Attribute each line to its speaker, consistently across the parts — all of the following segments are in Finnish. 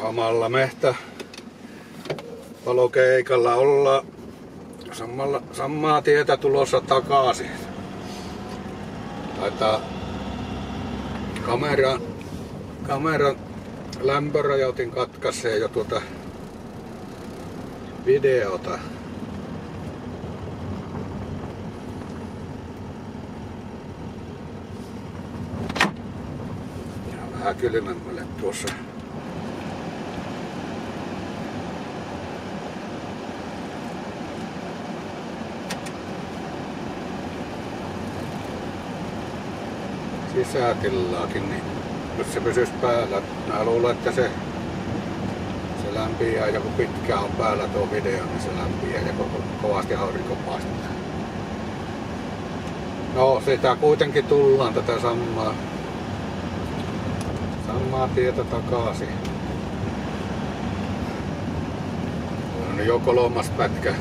Speaker 1: Samalla valokeikalla ollaan samaa tietä tulossa takaisin. Taitaa kameran lämpörajoitin katkaisee jo tuota videota. Ja vähän kylmemmälle tuossa. Sisätillaakin, niin jos se pysyisi päällä, mä luulen, että se lämpiää ja kun pitkään on päällä tuo video, niin se lämpiää ja kovasti aurinko paistaa. No, sitä kuitenkin tullaan tätä samaa tietä takaisin. On jo 3. pätkä.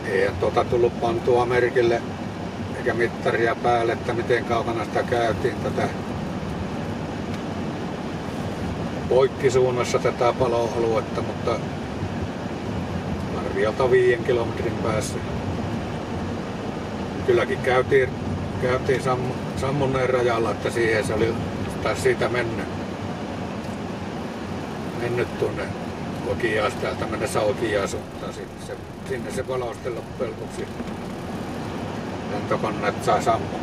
Speaker 1: Ei tullut pantua merkille eikä mittaria päälle, että miten kaukana sitä käytiin tätä poikkisuunnassa tätä paloaluetta, mutta arviolta 5 kilometrin päässä. Kylläkin käytiin sammuneen rajalla, että siihen se oli siitä mennyt tuonne Okiaas, täältä mennessä Okiaan suuntaan. Sinne se palausti loppujen lopuksi. Lentokoneet sai sammumaan.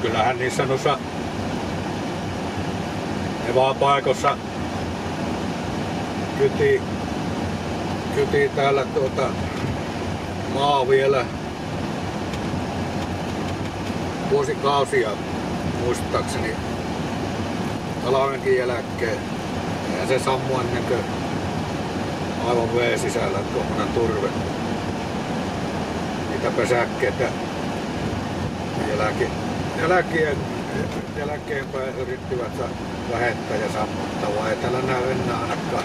Speaker 1: Kyllähän niissä noissa evapaikossa kyti täällä maa vielä vuosikausia muistaakseni talvenkin jälkeen. Ja se sammui ennen kuin aivan veen sisällä tuommoinen turve. Niitä pesäkkeitä jälkeenpäin yrittivät vähettää ja sammuttaa, vaan ei täällä näy enää ainakaan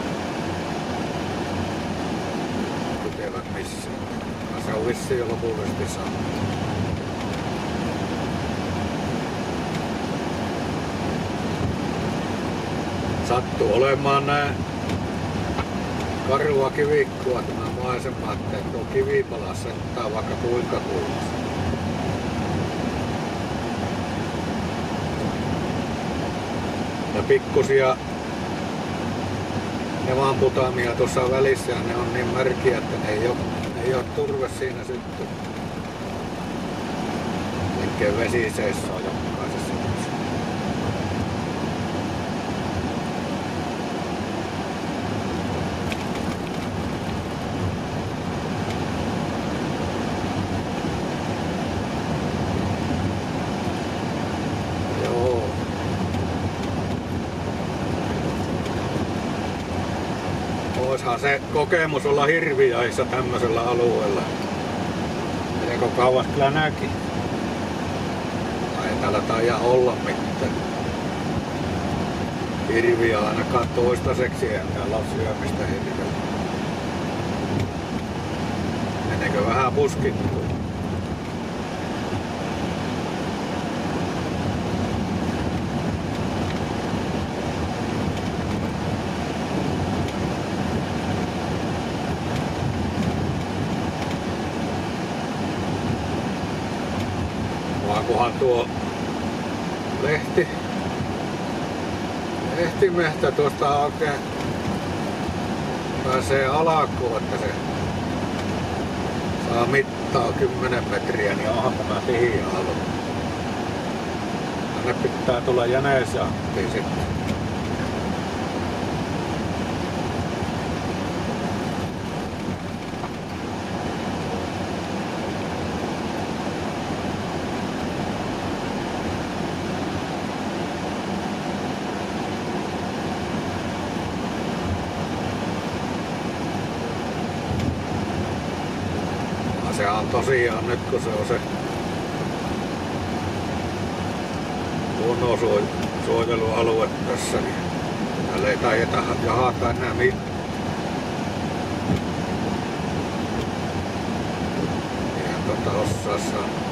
Speaker 1: kytevät missään. Se on vissiin jo lopullisesti sammuttu. Sattuu olemaan nää karua kivikkoa tämä maisema, että tuo kivipala settaa vaikka kuinka kuuluisi. Ja pikkusia ne vaan putamia tuossa välissä ja ne on niin märkiä, että ne ei ole turve siinä sytty. Liikkeen vesi seissoo jokaisessa. Voisihan se kokemus olla hirviäissä tämmöisellä alueella. Joko kauas kyllä näki. Ei täällä taida olla mitään hirviä ainakaan toistaiseksi, ja täällä on syömistä hirviä. Menekö vähän puskittua? Kunhan tuo lehtimehtä tuosta oikein pääsee alakoon, että se saa mittaa 10 metriä, niin onhan tämä tihiä alue. Tänne pitää tulla jäneesjahtiin sitten. se on tosiaan nyt kun se on se luonnonsuojelualue tässä, niin täällä ei taida jahata enää mitään. Ihan osaa sanoa.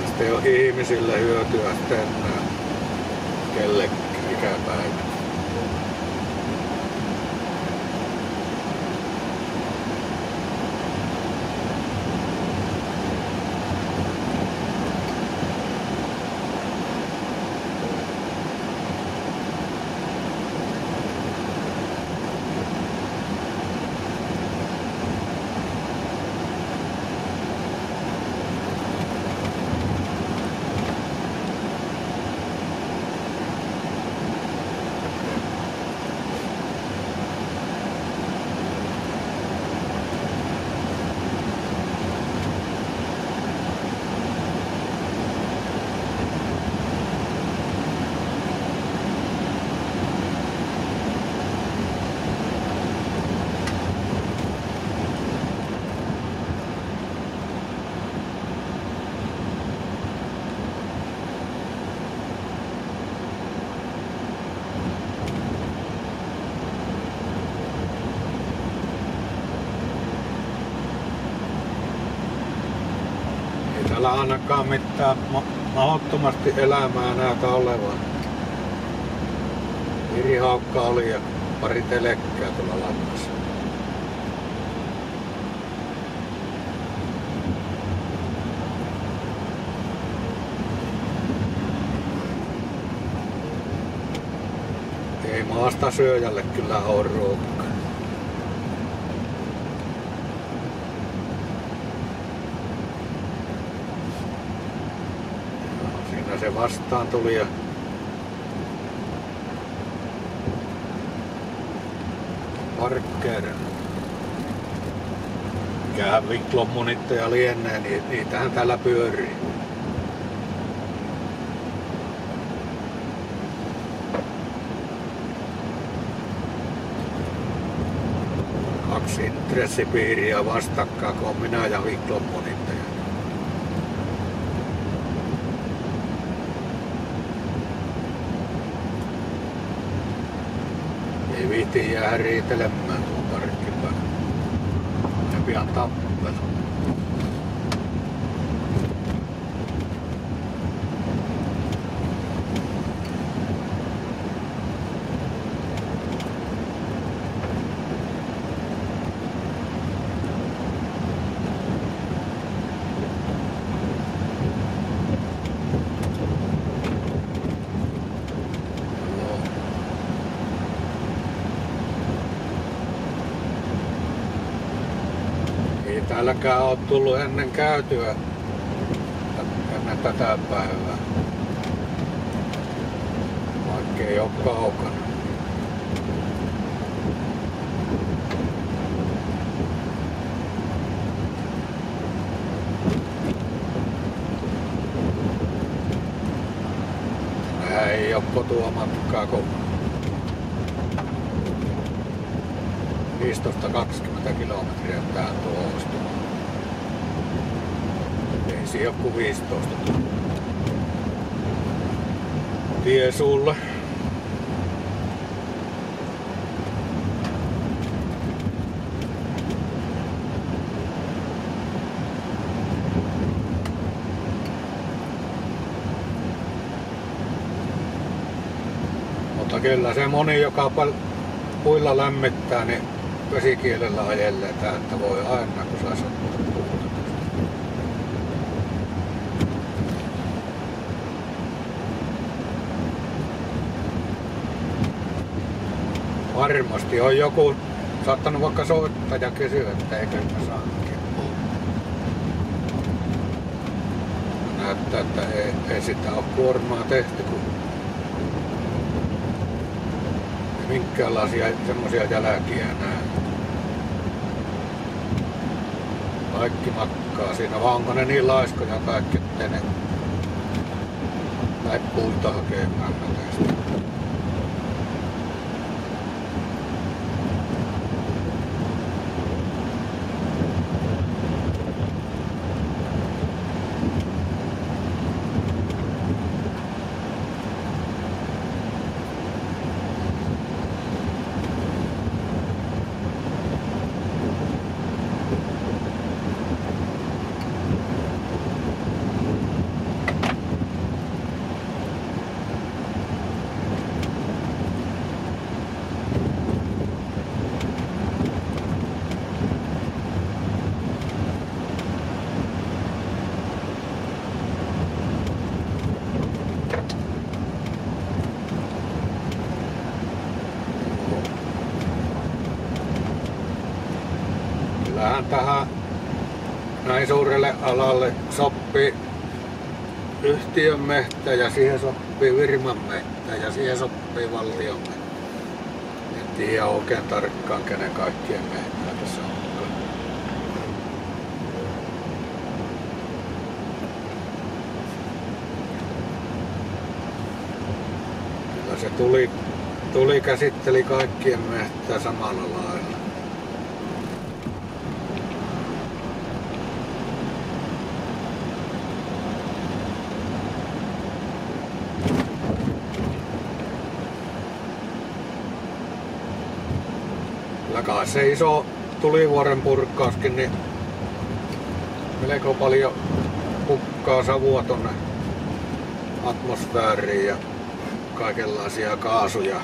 Speaker 1: Tästä ei ole ihmisille hyötyä enää kellekään ikäpäivänä. Täällä ainakaan mitään mahdottomasti elämää näytä olevan. Virihaukka oli ja pari telekkää tuolla lannassa. Ei maasta syöjälle kyllä ole ruokaa. Se vastaan tuli ja Parker. Mikähän Wiklund-munittaja lienee, niin niitähän täällä pyörii. Kaksi intressipiiriä vastakkain, kun on minä ja Wiklund-munittaja. Ei viitiin jäädä riitelemään tuon parkkin päälle. Ja pian tappelu. Täälläkään on tullut ennen käytyä ennen tätä päivää, vaikka ei ole kaukana. Tää ei ole kotua matkaa kuin 15-20 kilometriä tähän tuosta. Ei siihen ole kuin 15 tie sulle. Mutta kyllä se moni, joka puilla lämmittää, niin vesikielellä ajelee tähän, että voi aina kun saa sattua. Varmasti on joku saattanut vaikka soittaa ja kysyä, että eikö mä saa keppua. Näyttää, että ei sitä ole kuormaa tehty, kun minkäänlaisia semmosia jälkiä näe. Kaikki makkaa siinä, vaan onko ne niin laiskoja kaikki, ettei ne tai puuta hakemaan tästä. Kyllähän tähän näin suurelle alalle sopii yhtiön mehtä ja siihen sopii firman mehtä ja siihen sopii valtion mehtä. En tiedä oikein tarkkaan kenen kaikkien mehtää tässä on. Kyllä se tuli käsitteli kaikkien mehtää samalla lailla. Kai se iso tulivuoren purkkauskin, niin melko paljon hukkaa savua tonne atmosfääriin ja kaikenlaisia kaasuja.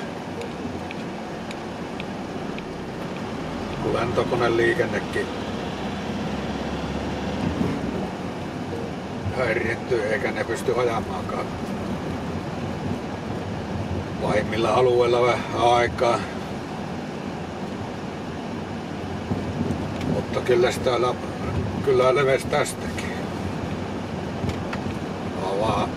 Speaker 1: Kun lentokoneliikennekin häiriintyy eikä ne pysty ajamaankaan. Pahimmilla alueilla vähän aikaa. Mutta kyllä sitä kyllä levesi tästäkin. Vaan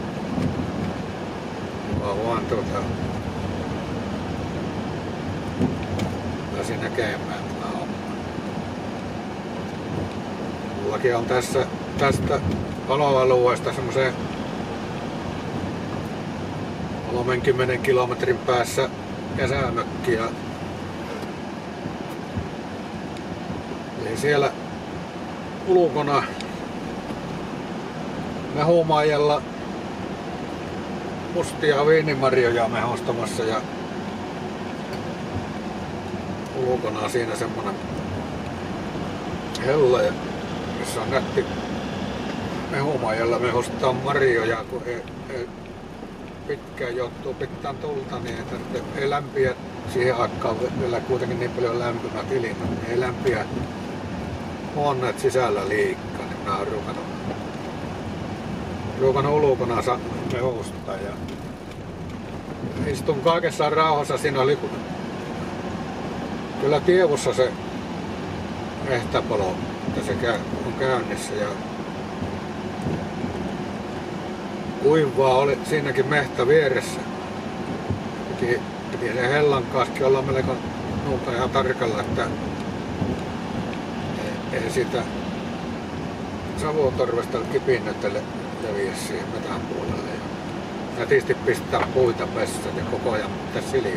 Speaker 1: pääsin näkemään tämä homma. Mullakin on tästä paloalueesta semmoisen 30 kilometrin päässä kesämökki. Eli siellä ulkona mehumaijalla mustia viinimarjoja mehostamassa ja ulkona siinä semmonen helle, missä on nätti mehumaijalla mehostaa marjoja, kun ei pitkään joutuu pitkään tulta, niin ei lämpiä siihen aikaan vielä kuitenkin niin paljon lämpimät ilmat, niin ei lämpiä huoneet sisällä liikkaa, niin minä olen ruukannut ulkona mehustaa ja istun kaikessa rauhassa. Siinä oli kyllä tievussa se mehtäpalo, että se on käynnissä ja kuivaa oli siinäkin mehtä vieressä. Piti se hellan kanssa olla melko nuuta ihan tarkalla, että ei sitä savutorvesta kipinöitä leviä siihen metän puolelle. Ja nätisti pistää puita pessään ja koko ajan pitää silmiä.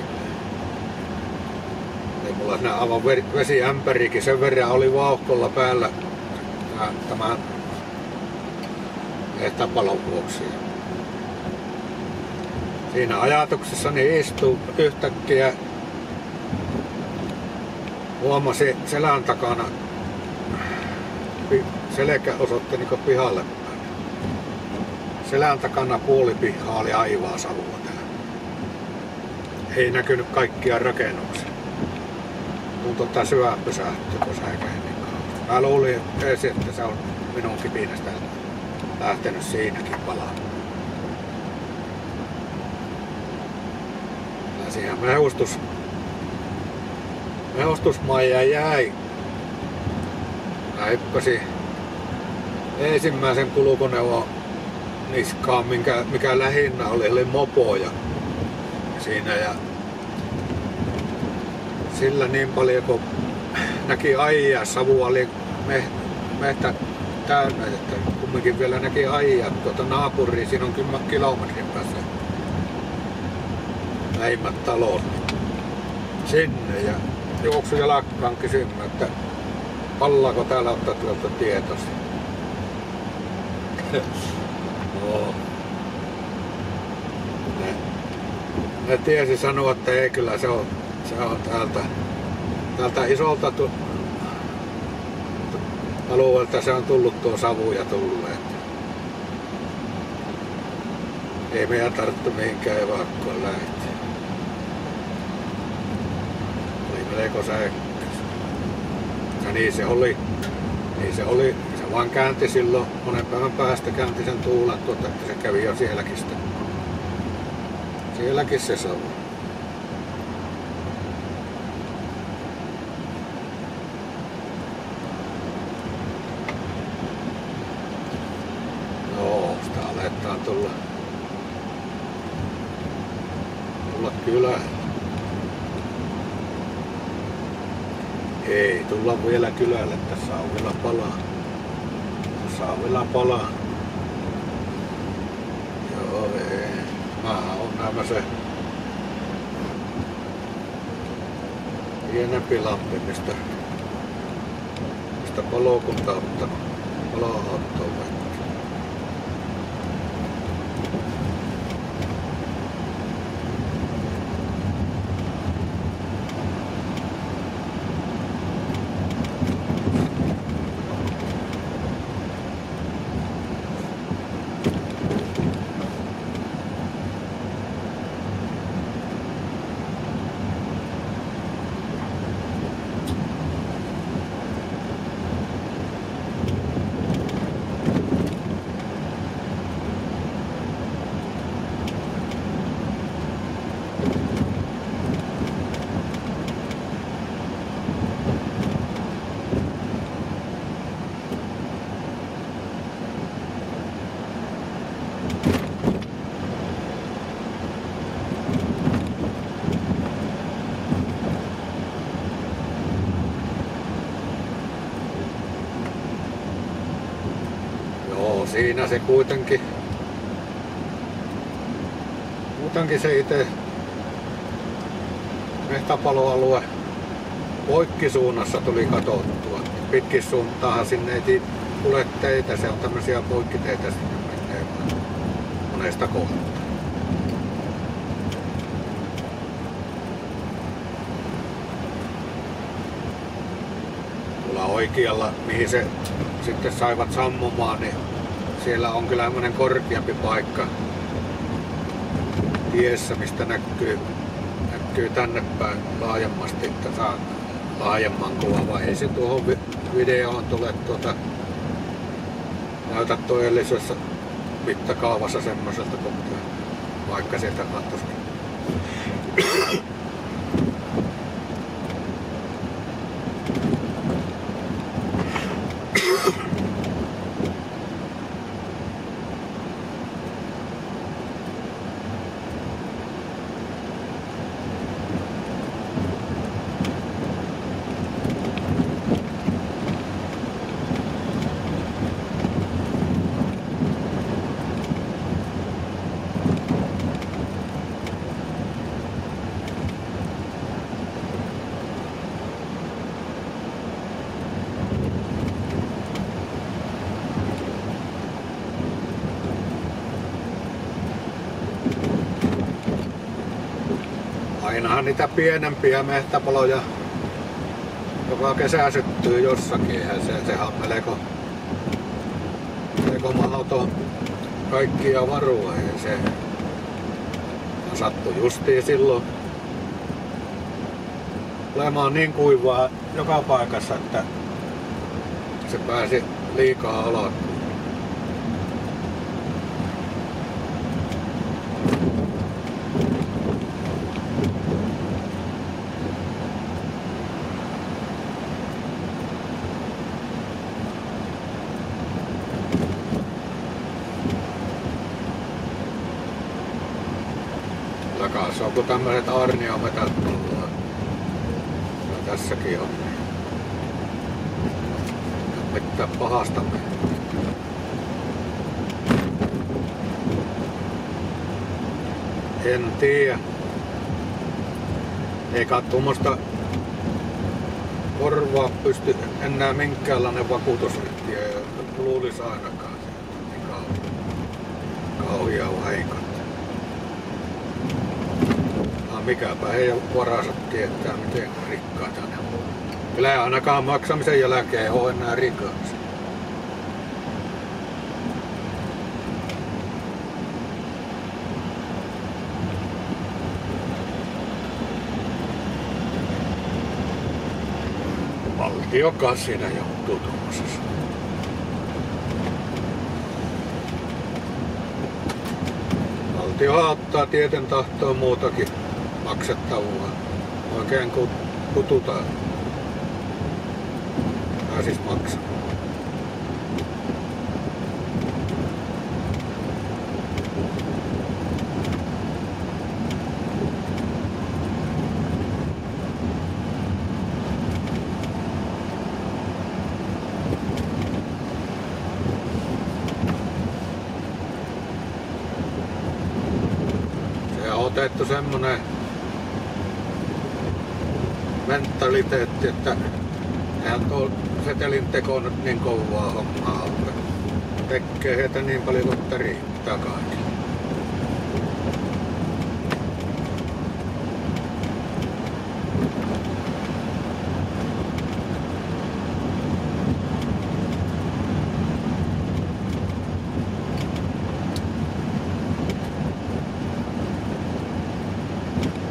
Speaker 1: Niin mulla siinä aivan vesiämpärikin sen verran oli vauhkolla päällä tämän mehtäpalon vuoksi. Siinä ajatuksessani istuu yhtäkkiä, huomasi selän takana, selkä osoitti niin pihalle päin. Selän takana puoli pihaa oli aivaa savua täällä. Ei näkynyt kaikkia rakennuksia. Tuntui, että syvä pysähtyi, kun säikäin niin kauan. Mä luulin ensin, että se on minun kipinästä lähtenyt siinäkin palaamaan. Siihen mehustusmaija jäi. Mä hyppäsin ensimmäisen kulkuneuvon niskaan, mikä lähinnä oli mopoja siinä. Ja sillä niin paljon kun näki aijaa, savua oli täynnä, että kumminkin vielä näki ajaa tuota naapuriin, siinä on 10 kilometrin päässä lähimmät talot sinne ja juoksu jalakkaan kysymään, että pallaako täällä ottaa tuolta tietosi. No. Ne tiesi sanoa, että ei kyllä se on täältä isolta alueelta se on tullut tuo savuja tulleet. Ei meidän tarvittu mihinkään evakkoon lähteä. Oli melko sähkös. Ja niin se oli. Se vaan käänti silloin monen päivän päästä käänti sen tuulen että se kävi jo sielläkin sitten. Sielläkin se savu. Joo, sitä aletaan tulla kylään. Ei tulla vielä kylälle, tässä on vielä palaa. Joo, ei. Mähän on nämä se pienempi Lappi, mistä palokunta on ottanut paloautoon vettä. Siinä se kuitenkin se itse metsäpaloalue poikkisuunnassa tuli katsottua. Pitkin suuntaahan sinne ei tule teitä, se on tämmöisiä poikkiteitä sinne menee monesta kohtaa. Tuolla oikealla, mihin se sitten saivat sammumaan, niin siellä on kyllä tämmönen korkeampi paikka tiessä, mistä näkyy tänne päin laajemmasti, että saa laajemman kuvan, vai ei se tuohon videoon tule näytä todellisessa mittakaavassa semmoiselta, vaikka sieltä katsoisikin. Ainahan niitä pienempiä metsäpaloja joka kesä syttyy jossakin. Sehän on melko mahdoton kaikkia varua. Se sattui justiin silloin olemaan niin kuivaa joka paikassa, että se pääsi liikaa alas. Takassa on kun tämmöiset aarniometät tullaan. No, tässäkin on. Mitään pahasta menee. En tiedä. Eikä tuommoista korvaa pysty enää minkäänlainen vakuutusyhtiö. Luulis ainakaan sieltä. Kauhia vahingot. Mikäpä heidän varansa tietää, miten rikkaita ne on. Kyllä ei ainakaan maksamisen jälkeen ole enää rikkaksi. Valtiokaan siinä joutuu tuollaisessa. Valtiohan ottaa tieten tahtoa muutakin maksettavaa. Oikein kututaan. Pääsis maksamaan. Se on otettu semmonen mentaliteetti, että eihän tuo setelin teko nyt niin kovaa hommaa ole. Tekee heitä niin paljon kuin riittää kaikille.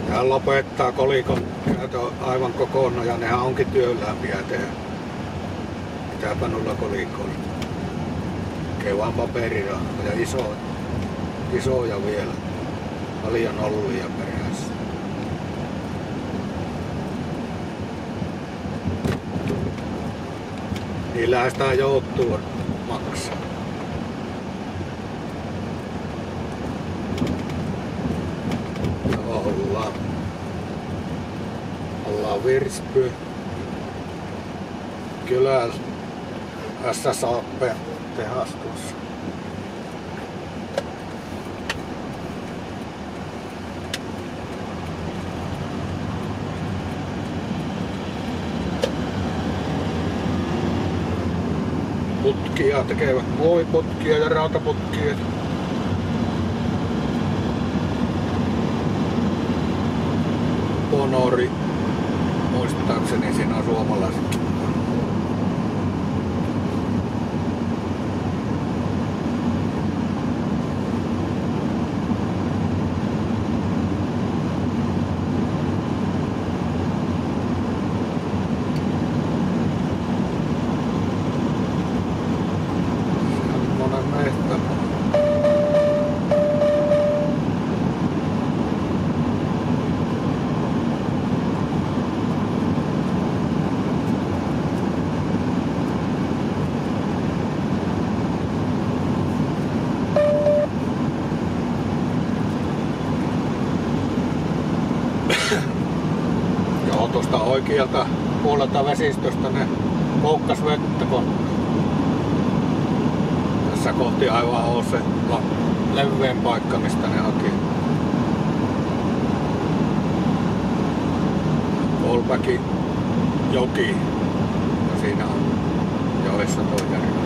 Speaker 1: Hän lopettaa kolikon käytön aivan kokonaan ja nehän onkin työlämpiä tehdä. Pitääpä noilla kolikoilla. Tekee vaan paperirahkoja ja isoja vielä. Paljon nollia perässä. Niillähän sitä joutuu maksaa. Ollaan Virspy kylällä SSAP-tehas tuossa. Putkia tekevät muoviputkia ja rautaputkia. Honori, muistaakseni siinä on suomalaiset. Semmonen mehtämaa. Joo, tuosta oikealta puolelta vesistöstä ne loukkas vettä, kun tässä kohti aivan on se leveän paikka, mistä ne haki. Kolpäki joki ja siinä on joessa tuo järvi.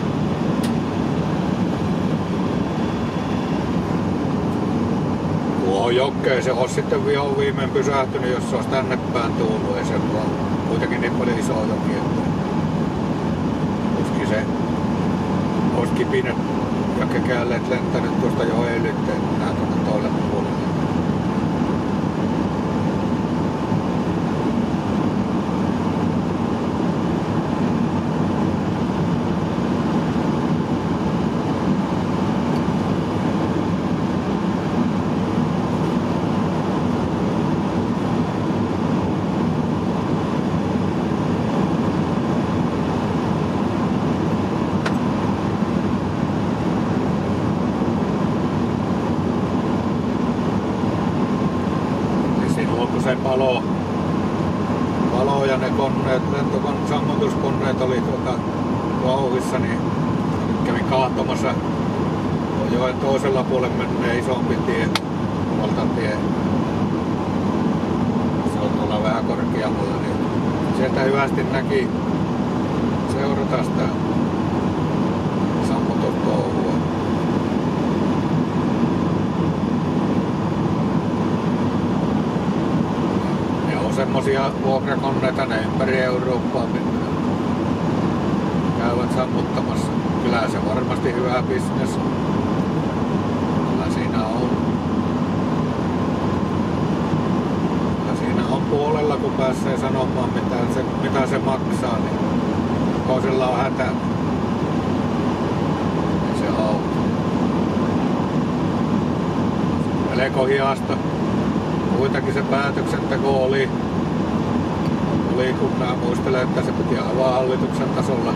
Speaker 1: Tuohon jokeen se olisi sitten viimein pysähtynyt, jos se olisi tänne päin tullut. Ei se ole kuitenkin niin paljon iso joki, että tuskin se olisi kipinyt ja kekäälleet lentänyt tuosta joen ylitteen nää tuonne toille puolelle. Se palo ja ne koneet, sammutuskoneet oli vauhissa, niin kävi kaahtomassa joen toisella puolella menee isompi tie, valtatie. Se on tuolla vähän korkeammalla, niin sieltä hyvästi näki seurata sitä sammutustouhua. Ne on semmosia vuokrakoneita, ne ympäri Eurooppaa käyvät sammuttamassa. Kyllä se varmasti hyvä bisnes on. Kyllä siinä on. Kyllä siinä on puolella, kun pääsee sanomaan mitä se maksaa, niin toisella on hätä. Niin se on. Melko hiasta. Kuitenkin se päätöksenteko oli, kun mä muistelen, että se piti aivan hallituksen tasolla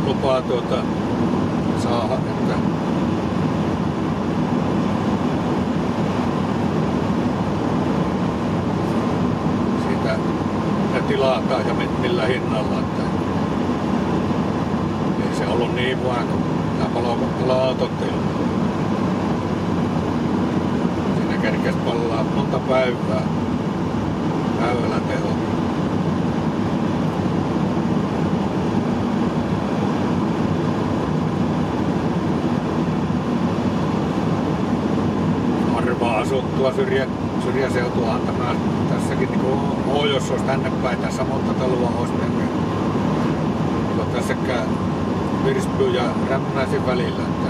Speaker 1: lupaa saada, että siitä ne tilataan ja millä hinnalla, että ei se ollut niin vaan kuin nämä paloautot ilman. Siinä kerkes pallaa monta päivällä teho. Asuttua syrjäseutuahan tämä tässäkin niin jos olisi tänne päin, tässä monta taloa olisi mennyt niin tässäkään Virspyyn ja Rämnäisin välillä, että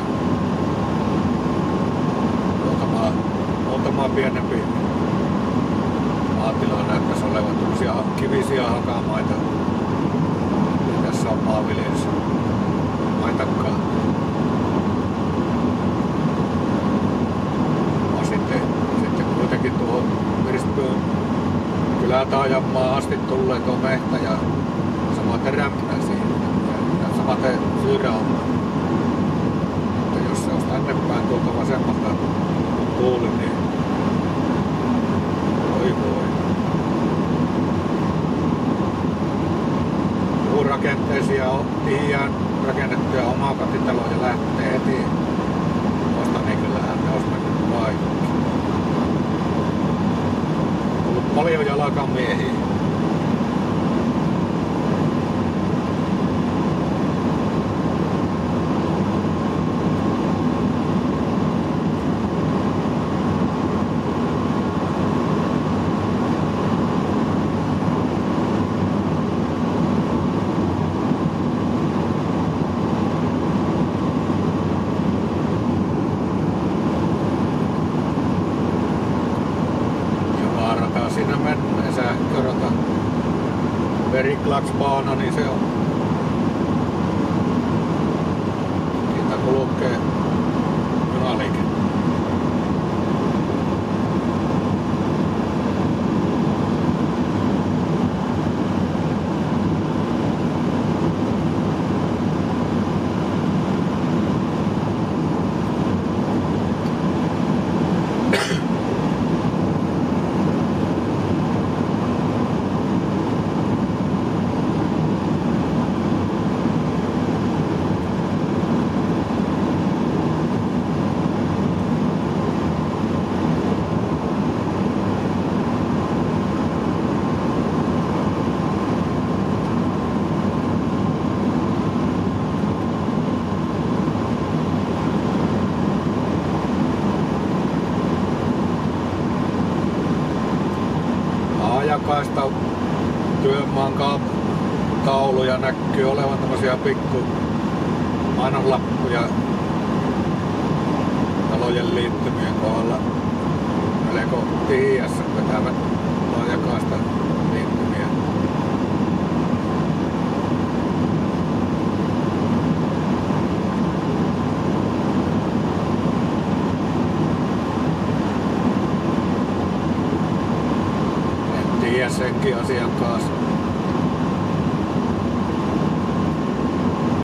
Speaker 1: muutama pienempi maatila näyttäisi olevan tämmöisiä kivisiä hakamaita ja tässä on maanviljelys maitakaan. Kuitenkin tuohon Virspyyn kylätaajamaan asti tulee tuo mehtä ja samaten Rämnäisiin ja samaten Syrjäaltaan. Mutta jos se olisi tänne päin tuolta vasemmalta tuuli, niin voi. Puurakenteisia on tiiään rakennettuja omakotitaloja lähtee heti tuosta, niin kyllähän ne olisi mennyt kaikki. Paljon jalkamiehiä. Siinä menneen sähkörata Veriklaksbaana, niin se on. Siitä kulkee junaliikenne. Laajakaista työmaan tauluja näkyy olevan tämmöisiä pikku mainoslappuja talojen liittymien kohdalla melko tiiässä vetävät laajakaista